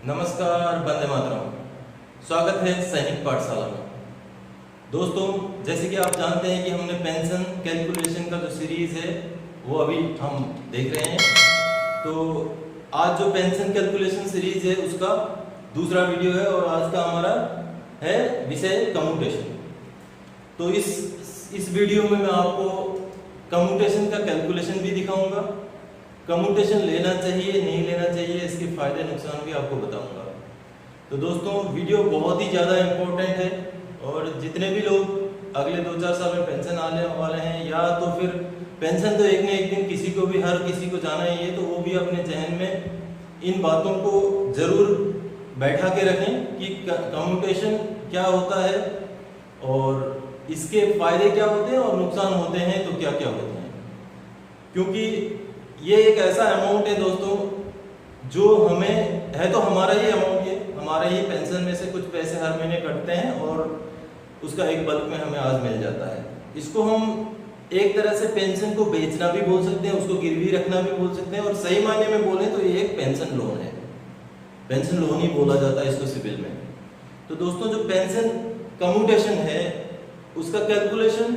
नमस्कार, वंदे मातरम। स्वागत है सैनिक पाठशाला में। दोस्तों, जैसे कि आप जानते हैं कि हमने पेंशन कैलकुलेशन का जो सीरीज है वो अभी हम देख रहे हैं। तो आज जो पेंशन कैलकुलेशन सीरीज है उसका दूसरा वीडियो है और आज का हमारा है विषय कम्यूटेशन। तो इस वीडियो में मैं आपको कम्यूटेशन का कैलकुलेशन भी दिखाऊंगा, कम्यूटेशन लेना चाहिए नहीं लेना चाहिए, इसके फायदे नुकसान भी आपको बताऊंगा। तो दोस्तों, वीडियो बहुत ही ज़्यादा इम्पोर्टेंट है और जितने भी लोग अगले 2-4 साल में पेंशन आने वाले हैं या तो फिर पेंशन तो एक न एक दिन किसी को भी हर किसी को जाना ही है, तो वो भी अपने जहन में इन बातों को ज़रूर बैठा के रखें कि कम्यूटेशन क्या होता है और इसके फायदे क्या होते हैं और नुकसान होते हैं तो क्या क्या होते हैं। क्योंकि ये एक ऐसा अमाउंट है दोस्तों जो हमें है, तो हमारा ही अमाउंट, ये हमारे ही पेंशन में से कुछ पैसे हर महीने कटते हैं और उसका एक बल्क में हमें आज मिल जाता है। इसको हम एक तरह से पेंशन को बेचना भी बोल सकते हैं, उसको गिरवी रखना भी बोल सकते हैं और सही मायने में बोलें तो ये एक पेंशन लोन है। पेंशन लोन ही बोला जाता है इसको सिविल में। तो दोस्तों, जो पेंशन कम्यूटेशन है उसका कैलकुलेशन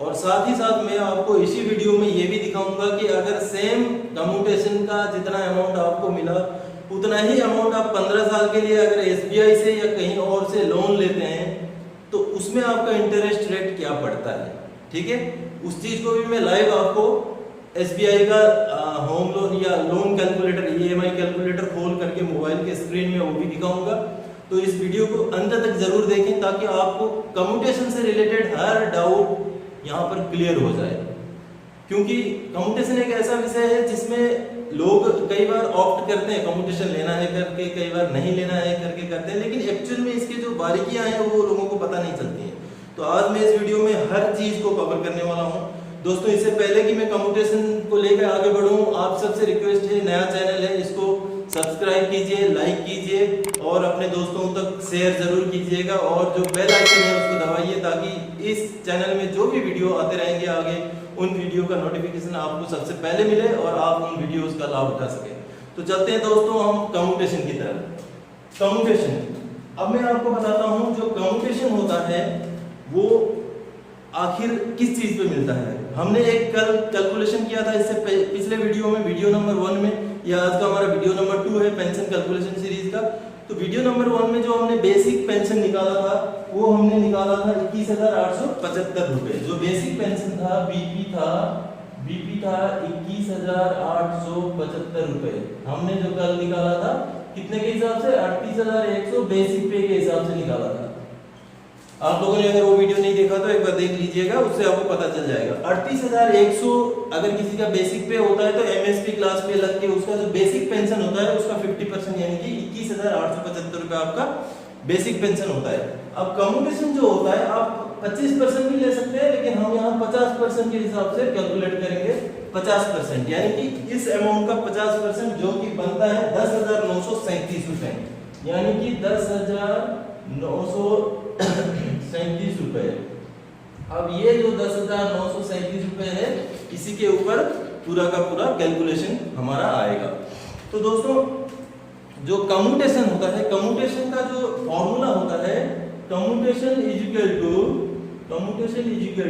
और साथ ही साथ मैं आपको इसी वीडियो में ये भी दिखाऊंगा कि अगर सेम कम्यूटेशन का जितना अमाउंट आपको मिला उतना ही अमाउंट आप 15 साल के लिए अगर एसबीआई से या कहीं और से लोन लेते हैं तो उसमें आपका इंटरेस्ट रेट क्या पड़ता है। ठीक है, उस चीज को भी मैं लाइव आपको एसबीआई का होम लोन या लोन कैलकुलेटर, ईएमआई कैलकुलेटर खोल करके मोबाइल के स्क्रीन में वो भी दिखाऊंगा। तो इस वीडियो को अंत तक जरूर देखें ताकि आपको कम्यूटेशन से रिलेटेड हर डाउट यहाँ पर क्लियर हो जाए। क्योंकि कम्यूटेशन एक ऐसा विषय है जिसमें लोग कई बार ऑप्ट करते हैं कम्यूटेशन लेना है करके, कई बार नहीं लेना है करके करते हैं, लेकिन एक्चुअल में इसकी जो बारीकियां हैं वो लोगों को पता नहीं चलती हैं। तो आज मैं इस वीडियो में हर चीज को कवर करने वाला हूँ। दोस्तों, इससे पहले कि मैं कम्यूटेशन को लेकर आगे बढ़ूँ, आप सबसे रिक्वेस्ट है, नया चैनल है, इसको सब्सक्राइब कीजिए, लाइक कीजिए और अपने दोस्तों तक शेयर जरूर कीजिएगा और जो बेल आइकन है उसको दबाइए ताकि इस चैनल में जो भी वीडियो आते रहेंगे आगे उन वीडियो का नोटिफिकेशन आपको सबसे पहले मिले और आप उन वीडियोस का लाभ उठा सके। तो चलते हैं दोस्तों हम कम्यूटेशन की तरफ। कम्यूटेशन, अब मैं आपको बताता हूं जो कम्यूटेशन होता है वो आखिर किस चीज पे मिलता है। हमने एक कल कैलकुलेशन किया था इससे पिछले वीडियो में, वीडियो नंबर 1 में, या आज का हमारा वीडियो नंबर 2 है पेंशन कैलकुलेशन सीरीज का। तो वीडियो नंबर 1 में जो हमने बेसिक पेंशन निकाला था वो हमने निकाला था 21,875 रुपए। जो बेसिक पेंशन था बीपी था 21,875 रुपए। हमने जो कल निकाला था कितने के हिसाब से, 38,100 बेसिक पे के हिसाब से निकाला था। आप लोगों ने अगर वो वीडियो नहीं देखा तो एक बार देख लीजिएगा, उससे आपको पता चल जाएगा। 38,100 अगर किसी का बेसिक पे होता है तो एमएसपी क्लास पे लग के उसका जो बेसिक पेंशन होता है उसका 50% यानी कि 21,875 रुपए आपका बेसिक पेंशन होता है। अब कम्यूटेशन जो होता है आप 25% भी ले सकते हैं, लेकिन हम यहाँ 50% के हिसाब से कैलकुलेट करेंगे। 50% यानी कि इस अमाउंट का 50% जो कि बनता है 10,937 रुपए, यानी कि 10,937 रुपए। अब ये जो 10,937 रुपए है इसी के ऊपर पूरा का पूरा कैलकुलेशन हमारा आएगा। तो दोस्तों, जो कम्यूटेशन होता है, कम्यूटेशन का जो फॉर्मूला होता है, कम्यूटेशन इज इक्वल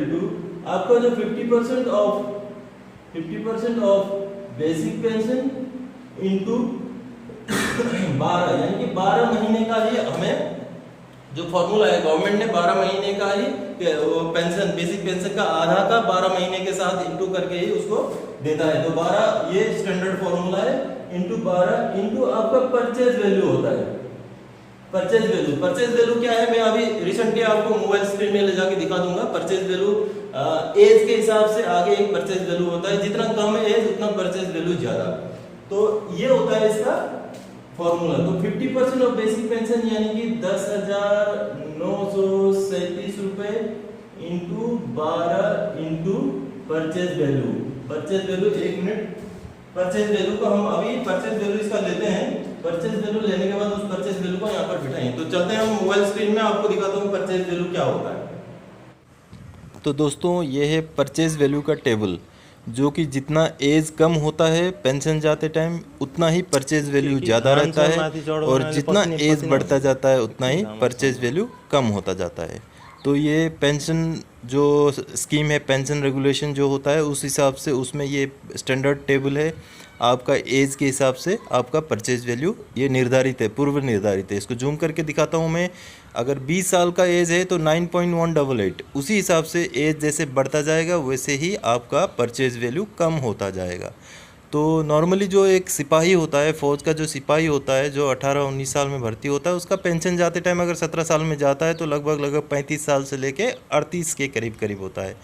टू आपका जो 50% ऑफ बेसिक पेंशन इनटू 12, यानी कि 12 महीने का ही हमें जो फॉर्मूला है, गवर्नमेंट ने 12 महीने का ही पेंशन, बेसिक पेंशन का आधा का 12 महीने के साथ इंटू करके ही उसको देता है। तो 12 ये स्टैंडर्ड फॉर्मूला है, इंटू 12 इंटू आपका परचेज वैल्यू होता है। परचेज वैल्यू क्या है मैं अभी रिसेंटली आपको मोबाइल स्क्रीन में ले जाके दिखा दूंगा। परचेज वैल्यू एज के हिसाब से आगे एक परचेज वैल्यू होता है, जितना कम एज उतना परचेज वैल्यू ज्यादा। तो ये होता है इसका फॉर्मूला। तो 50% ऑफ बेसिक पेंशन यानी कि 10,937 रुपए into 12 into purchase value. Purchase value, एक मिनट, परचेज वैल्यू को हम अभी परचेज वैल्यू इसका लेते हैं। परचेज वैल्यू लेने के बाद उस परचेज वैल्यू को यहाँ पर बिठाएं। तो चलते हैं हम मोबाइल स्क्रीन में, आपको दिखाता हूँ परचेज वैल्यू क्या होता है। तो दोस्तों, ये है परचेज वैल्यू का टेबल। जो कि जितना एज कम होता है पेंशन जाते टाइम उतना ही परचेज वैल्यू ज़्यादा रहता है, और जितना एज बढ़ता जाता है उतना ही परचेज वैल्यू कम होता जाता है। तो ये पेंशन जो स्कीम है, पेंशन रेगुलेशन जो होता है उस हिसाब से उसमें ये स्टैंडर्ड टेबल है, आपका एज के हिसाब से आपका परचेज वैल्यू ये निर्धारित है, पूर्व निर्धारित है। इसको जूम करके दिखाता हूँ मैं। अगर 20 साल का एज है तो 9.188, उसी हिसाब से एज जैसे बढ़ता जाएगा वैसे ही आपका परचेज वैल्यू कम होता जाएगा। तो नॉर्मली जो एक सिपाही होता है, फ़ौज का जो सिपाही होता है जो 18-19 साल में भर्ती होता है, उसका पेंशन जाते टाइम अगर 17 साल में जाता है तो लगभग 35 साल से लेके 38 के करीब होता है।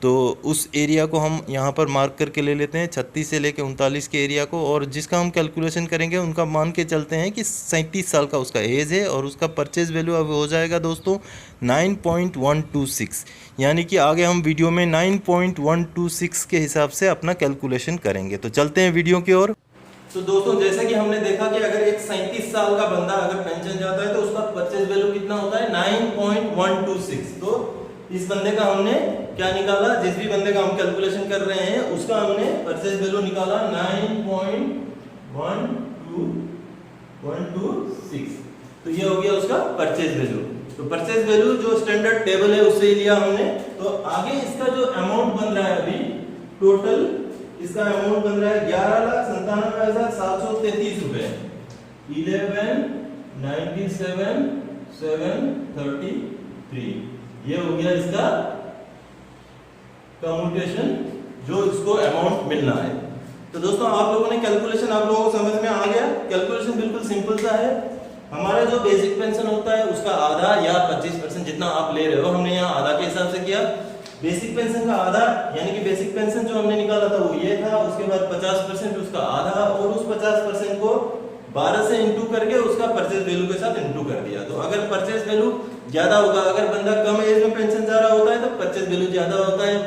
तो उस एरिया को हम यहाँ पर मार्क करके ले लेते हैं, 36 से लेके 39 के एरिया को, और जिसका हम कैलकुलेशन करेंगे उनका मान के चलते हैं कि 37 साल का उसका एज है, और उसका परचेज वैल्यू अब हो जाएगा दोस्तों 9.126। यानी कि आगे हम वीडियो में 9.126 के हिसाब से अपना कैलकुलेशन करेंगे। तो चलते हैं वीडियो की ओर। तो दोस्तों जैसा कि हमने देखा कि अगर एक 37 साल का बंदा अगर पेंशन जाता है तो उसका परचेज वैल्यू कितना होता है 9.126। तो इस बंदे का हमने क्या निकाला, जिस भी बंदे का हम कैलकुलेशन कर रहे हैं उसका हमने परचेज वैल्यू निकाला 9.126। तो ये हो गया उसका परचेज वैल्यू। तो परचेज वैल्यू जो स्टैंडर्ड टेबल है उससे ही लिया हमने। तो आगे इसका जो अमाउंट बन रहा है अभी टोटल, इसका अमाउंट बन रहा है 11,97,733 रुपए, 11,97,733। ये हो गया इसका कम्यूटेशन जो इसको अमाउंट मिलना है। तो दोस्तों आप लोगों ने कैलकुलेशन, आप लोगों को समझ में आ गया। कैलकुलेशन बिल्कुल सिंपल सा है। हमारा जो बेसिक पेंशन होता है उसका आधा या 25% जितना आप ले रहे हो, हमने यहाँ आधा के हिसाब से किया। बेसिक पेंशन का आधा यानी कि बेसिक पेंशन जो हमने निकाला था वो ये था, उसके बाद 50% उसका आधा, और उस 50% को 12 से इंटू करके उसका परचेज वैल्यू के साथ इंटू कर दिया। तो अगर परचेज वैल्यू ज्यादा होगा, अगर बंदा कम एज में पेंशन जा रहा होता है तो परचेज वैल्यू ज्यादा होता है,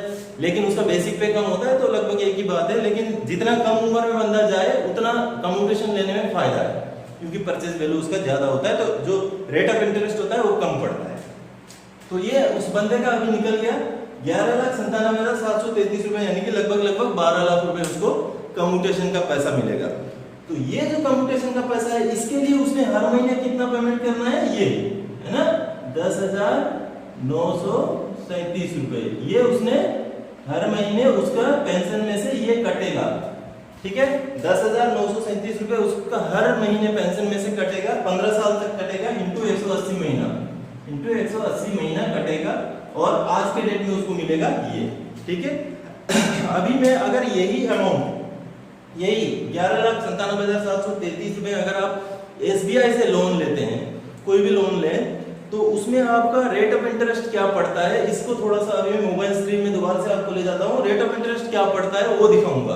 लेकिन उसका बेसिक पे कम होता है, तो लगभग एक ही बात है। लेकिन जितना कम उम्र में बंदा जाए उतना कम्यूटेशन लेने में फायदा है, क्योंकि परचेज वैल्यू उसका ज्यादा होता है, तो जो रेट ऑफ इंटरेस्ट होता है वो कम पड़ता है। तो ये उस बंदे का अभी निकल गया 11,97,733 रुपए, यानी कि लगभग 12 लाख रुपए उसको कम्यूटेशन का पैसा मिलेगा। तो ये जो कम्यूटेशन का पैसा है इसके लिए उसने हर महीने कितना पेमेंट करना है, ये है ना 10,937 रुपए, ये उसने हर महीने उसका पेंशन में से ये कटेगा। ठीक है, 10,937 रुपए उसका हर महीने पेंशन में से कटेगा, 15 साल तक कटेगा, इंटू 180 महीना, इंटू 180 महीना कटेगा, और आज के डेट में उसको मिलेगा ये। ठीक है, अभी मैं अगर यही अमाउंट, यही 11,97,733 रुपए अगर आप SBI से लोन लेते हैं, कोई भी लोन लें, तो उसमें आपका रेट ऑफ इंटरेस्ट क्या पड़ता है, इसको थोड़ा सा अभी मैं मोबाइल स्क्रीन में दोबारा से आपको ले जाता हूँ। रेट ऑफ इंटरेस्ट क्या पड़ता है वो दिखाऊंगा।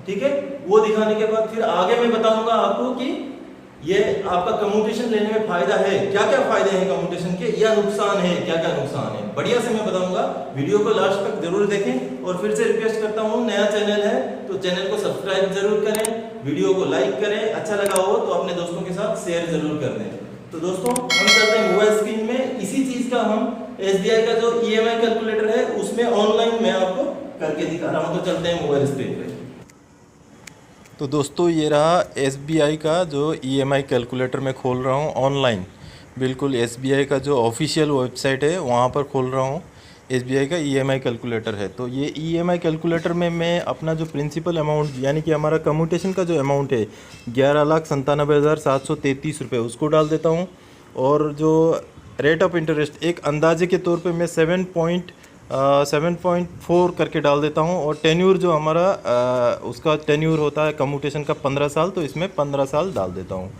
ठीक है, वो दिखाने के बाद फिर आगे मैं बताऊंगा आपको कि ये आपका कम्यूटेशन लेने में फायदा है, क्या क्या फायदे हैं कम्यूटेशन के, या नुकसान है, क्या क्या नुकसान है, बढ़िया से मैं बताऊंगा। वीडियो को लास्ट तक जरूर देखें, और फिर से रिक्वेस्ट करता हूँ नया चैनल है तो चैनल को सब्सक्राइब जरूर करें, वीडियो को लाइक करें, अच्छा लगा हो तो अपने दोस्तों के साथ शेयर जरूर कर दें। तो दोस्तों हम चलते हैं मोबाइल स्क्रीन में, इसी चीज का हम SBI का जो EMI कैलकुलेटर है उसमें ऑनलाइन मैं आपको करके दिखा रहा हूँ। तो चलते हैं मोबाइल स्क्रीन पे। तो दोस्तों ये रहा SBI का जो EMI कैलकुलेटर मैं खोल रहा हूँ ऑनलाइन, बिल्कुल SBI का जो ऑफिशियल वेबसाइट है वहाँ पर खोल रहा हूँ। SBI का EMI कैलकुलेटर है। तो ये EMI कैलकुलेटर में मैं अपना जो प्रिंसिपल अमाउंट यानी कि हमारा कम्यूटेशन का जो अमाउंट है 11,97,733 रुपये उसको डाल देता हूँ, और जो रेट ऑफ इंटरेस्ट एक अंदाजे के तौर पे मैं 7.4 करके डाल देता हूँ, और टेन्यूर जो हमारा उसका टेन्यूर होता है कम्यूटेशन का 15 साल, तो इसमें 15 साल डाल देता हूँ।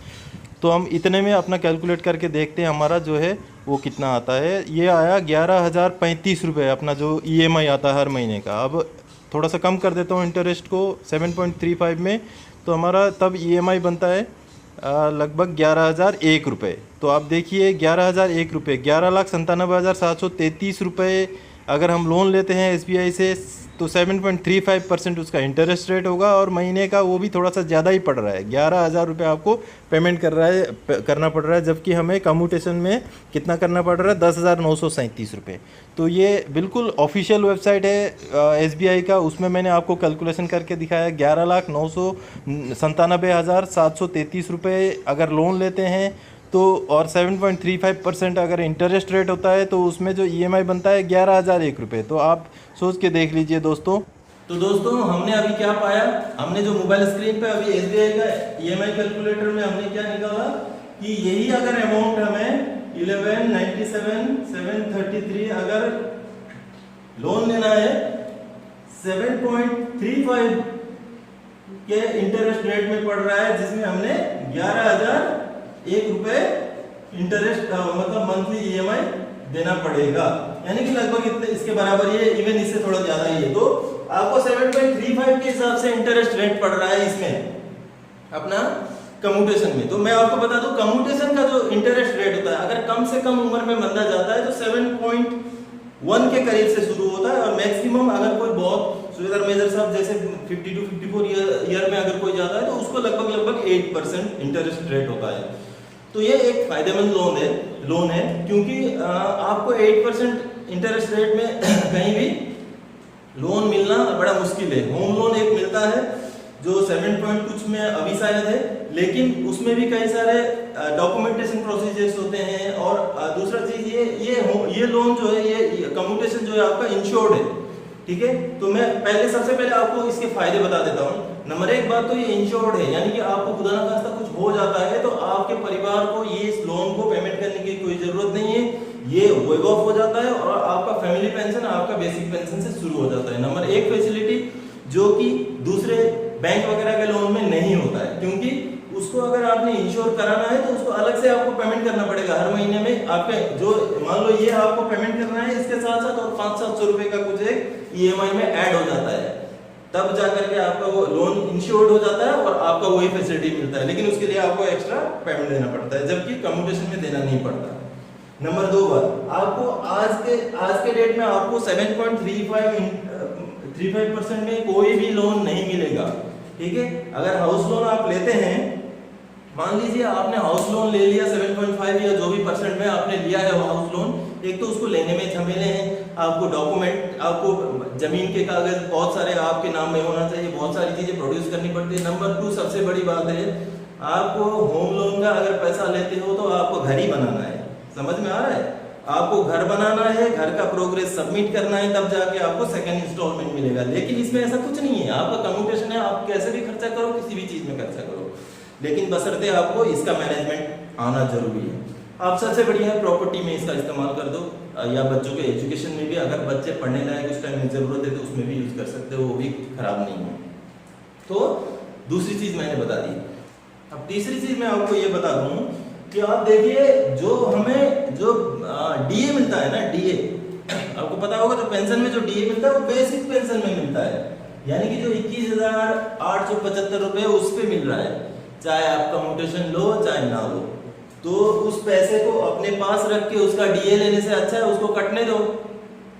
तो हम इतने में अपना कैलकुलेट करके देखते हैं हमारा जो है वो कितना आता है। ये आया 11,035 रुपये अपना जो EMI आता है हर महीने का। अब थोड़ा सा कम कर देता हूँ इंटरेस्ट को 7.35 में, तो हमारा तब EMI बनता है लगभग 11,001 रुपये। तो आप देखिए 11,001 रुपये, 11,97,733 रुपये अगर हम लोन लेते हैं SBI से तो 7.35% उसका इंटरेस्ट रेट होगा, और महीने का वो भी थोड़ा सा ज़्यादा ही पड़ रहा है, 11,000 रुपये आपको पेमेंट करना पड़ रहा है, जबकि हमें कम्यूटेशन में कितना करना पड़ रहा है, 10,937 रुपये। तो ये बिल्कुल ऑफिशियल वेबसाइट है SBI का, उसमें मैंने आपको कैलकुलेशन करके दिखाया। 11,997,733 रुपये अगर लोन लेते हैं तो, और 7.35% अगर इंटरेस्ट रेट होता है, तो उसमें जो EMI बनता है 11,001 रुपये। तो आप सोच के देख लीजिए दोस्तों। तो दोस्तों हमने अभी क्या पाया, हमने जो मोबाइल स्क्रीन पे अभी SBI का EMI कैलकुलेटर में हमने क्या निकाला कि यही अगर अमाउंट हमें 11,97,733 अगर लोन लेना है 7.35 के इंटरेस्ट रेट में पड़ रहा है, जिसमें हमने 11,001 रुपये इंटरेस्ट मतलब मंथली EMI देना पड़ेगा, यानी कि लगभग इतने इसके बराबर, ये इवन इससे थोड़ा ज्यादा ही है। तो आपको 7.35 के हिसाब से इंटरेस्ट रेट पड़ रहा है इसमें अपना कम्यूटेशन में। तो मैं आपको बता दूं कम्यूटेशन का जो इंटरेस्ट रेट होता है, अगर कम से कम उम्र में बंदा जाता है तो 7.1 के करीब से शुरू होता है, और मैक्सिमम अगर कोई बहुत सुरेंद्र मेजर साहब जैसे 52-54 ईयर में अगर कोई जाता है तो उसको लगभग 8% इंटरेस्ट रेट होता है। तो ये एक फायदेमंद लोन है क्योंकि आपको 8% इंटरेस्ट रेट में कहीं भी लोन मिलना बड़ा मुश्किल है। होम लोन एक मिलता है जो 7 पॉइंट कुछ में अभी शायद है, लेकिन उसमें भी कई सारे डॉक्यूमेंटेशन प्रोसीजर्स होते हैं। और दूसरा चीज ये लोन जो है, ये कम्यूटेशन जो है आपका इंश्योर्ड है, ठीक है। तो मैं सबसे पहले आपको इसके फायदे बता देता हूँ। नंबर एक बात तो ये इंश्योर्ड है, यानी कि आपको खुदा ना खास्ता कुछ हो जाता है तो आपके परिवार को ये इस लोन को पेमेंट करने की कोई जरूरत नहीं है, ये वेव ऑफ हो जाता है और आपका फैमिली पेंशन आपका बेसिक पेंशन से शुरू हो जाता है। नंबर एक फैसिलिटी जो कि दूसरे बैंक वगैरह के लोन में नहीं होता है, क्योंकि उसको अगर आपने इंश्योर कराना है तो उसको अलग से आपको पेमेंट करना पड़ेगा हर महीने में। आपके जो मान लो ये आपको पेमेंट करना है, इसके साथ साथ और 500-700 रुपए का कुछ एक EMI में ऐड हो जाता है, तब जाकर के आपका वो लोन इंश्योर्ड हो जाता है और आपका वही फैसिलिटी मिलता है, लेकिन उसके लिए आपको एक्स्ट्रा पेमेंट देना पड़ता है, जबकि कम्यूटेशन में देना नहीं पड़ता। नंबर 2 बात, आपको आज के डेट में आपको 7.35% में कोई भी लोन नहीं मिलेगा, ठीक है। अगर हाउस लोन आप लेते हैं, मान लीजिए आपने हाउस लोन ले लिया 7.5 या जो भी परसेंट में आपने लिया है वो हाउस लोन, एक तो उसको लेने में झमेले हैं, आपको डॉक्यूमेंट, आपको जमीन के कागज बहुत सारे आपके नाम में होना चाहिए, बहुत सारी चीजें प्रोड्यूस करनी पड़ती है। नंबर 2 सबसे बड़ी बात है, आपको होम लोन का अगर पैसा लेते हो तो आपको घर ही बनाना है, समझ में आ रहा है, आपको घर बनाना है, घर का प्रोग्रेस सबमिट करना है, तब जाके आपको सेकंड इंस्टॉलमेंट मिलेगा। लेकिन इसमें ऐसा कुछ नहीं है, आपका कम्यूटेशन है, आप कैसे भी खर्चा करो, किसी भी चीज में खर्चा करो, लेकिन बशर्ते आपको इसका मैनेजमेंट आना जरूरी है। आप सबसे बढ़िया है प्रॉपर्टी में इसका इस्तेमाल कर दो, या बच्चों के एजुकेशन में भी, अगर बच्चे पढ़ने लायक उस टाइम में जरूरत है तो उसमें भी यूज कर सकते हो, वो भी खराब नहीं है। तो दूसरी चीज मैंने बता दी। अब तीसरी चीज मैं आपको ये बता दूं कि आप देखिए जो हमें जो DA मिलता है ना, DA आपको पता होगा, जो पेंशन में जो DA मिलता है वो बेसिक पेंशन में मिलता है, यानी कि जो 21,875 रुपए उस पे मिल रहा है, चाहे आप कम्यूटेशन लो चाहे ना लो। तो उस पैसे को अपने पास रख के उसका DA लेने से अच्छा है उसको कटने दो,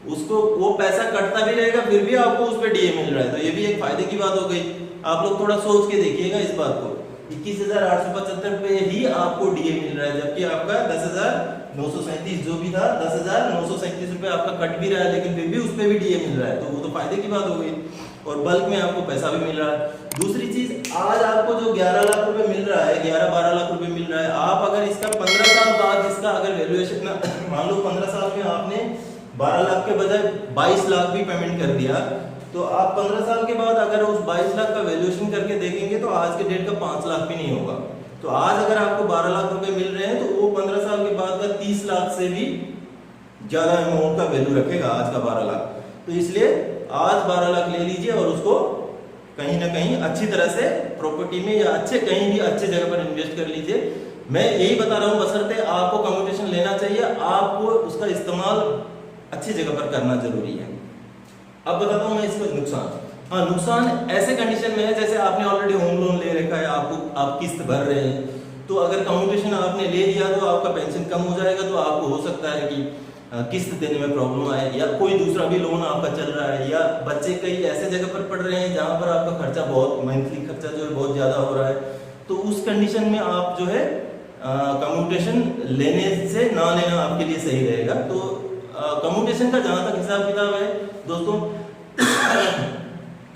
उसको वो पैसा कटता भी रहेगा फिर भी आपको उस पे DA मिल रहा है, तो ये भी एक फायदे की बात हो गई। आप लोग थोड़ा सोच के देखिएगा इस बात को, 21,875 पे ही आपको DA मिल रहा है, जबकि आपका 10,937 जो भी था 10,937 रुपए आपका कट भी रहा है, लेकिन फिर भी उस पे भी DA मिल रहा है, तो वो तो फायदे की बात हो गई, और बल्क में आपको पैसा भी मिल रहा है। दूसरी चीज, आज आपको जो 11 लाख रुपए मिल रहा है, 11-12 लाख रुपए मिल रहा है, आप अगर इसका 15 साल बाद इसका अगर वैल्यूएशन मान लो 15 साल में आपने 12 लाख के बजाय 22 लाख भी पेमेंट कर दिया, तो आप 15 साल के बाद अगर उस 22 लाख का वैल्यूएशन करके देखेंगे तो आज के डेट का 5 लाख भी नहीं होगा। तो आज अगर आपको 12 लाख रुपए मिल रहे हैं तो वो 15 साल के बाद का 30 लाख से भी ज्यादा अमाउंट का वैल्यू रखेगा आज का 12 लाख। तो इसलिए आज 12 लाख ले लीजिए और उसको कहीं ना कहीं अच्छी तरह से प्रॉपर्टी में या कहीं भी अच्छे जगह पर इन्वेस्ट कर लीजिए। मैं यही बता रहा हूँ, बशर्ते आपको कम्यूटेशन लेना चाहिए, आपको उसका इस्तेमाल अच्छी जगह पर करना जरूरी है। अब बताता हूँ मैं इसका नुकसान। हाँ, नुकसान ऐसे कंडीशन में है जैसे आपने ऑलरेडी होम लोन ले रखा है, आप किस्त भर रहे हैं, तो अगर कम्यूटेशन आपने ले लिया तो आपका पेंशन कम हो जाएगा, तो आपको हो सकता है कि किस्त देने में प्रॉब्लम आए, या कोई दूसरा भी लोन आपका चल रहा है, या बच्चे कई ऐसे जगह पर पढ़ रहे हैं जहाँ पर आपका खर्चा बहुत, मंथली खर्चा जो है बहुत ज़्यादा हो रहा है, तो उस कंडीशन में आप जो है कम्यूटेशन लेने से ना लेना आपके लिए सही रहेगा। तो कम्यूटेशन का जहाँ तक हिसाब किताब है दोस्तों,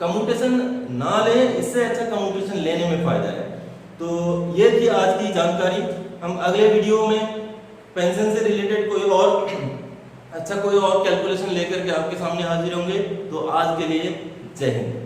कम्यूटेशन ना ले, इससे अच्छा कम्यूटेशन लेने में फायदा है। तो ये थी आज की जानकारी। हम अगले वीडियो में पेंशन से रिलेटेड कोई और अच्छा कोई और कैलकुलेशन लेकर के आपके सामने हाजिर होंगे। तो आज के लिए जय हिंद।